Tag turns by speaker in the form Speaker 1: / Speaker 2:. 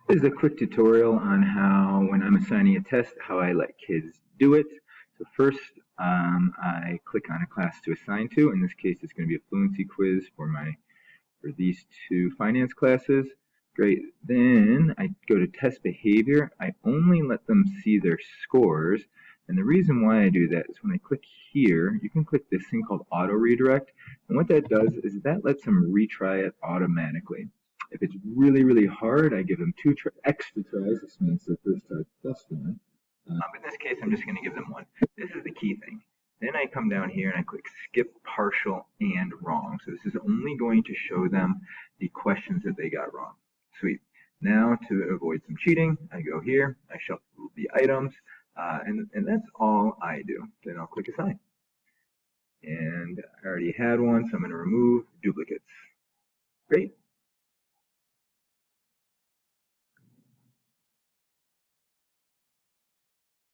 Speaker 1: This is a quick tutorial on how, when I'm assigning a test, how I let kids do it. So first, I click on a class to assign to. In this case, it's going to be a fluency quiz for these two finance classes. Great. Then I go to test behavior. I only let them see their scores. And the reason why I do that is when I click here, you can click this thing called auto redirect. And what that does is that lets them retry it automatically. If it's really, really hard, I give them extra tries. This means the first try plus one. But in this case, I'm just going to give them one. This is the key thing. Then I come down here and I click skip partial and wrong. So this is only going to show them the questions that they got wrong. Sweet. Now to avoid some cheating, I go here, I shuffle the items, and that's all I do. Then I'll click assign. And I already had one, so I'm going to remove duplicates. Great.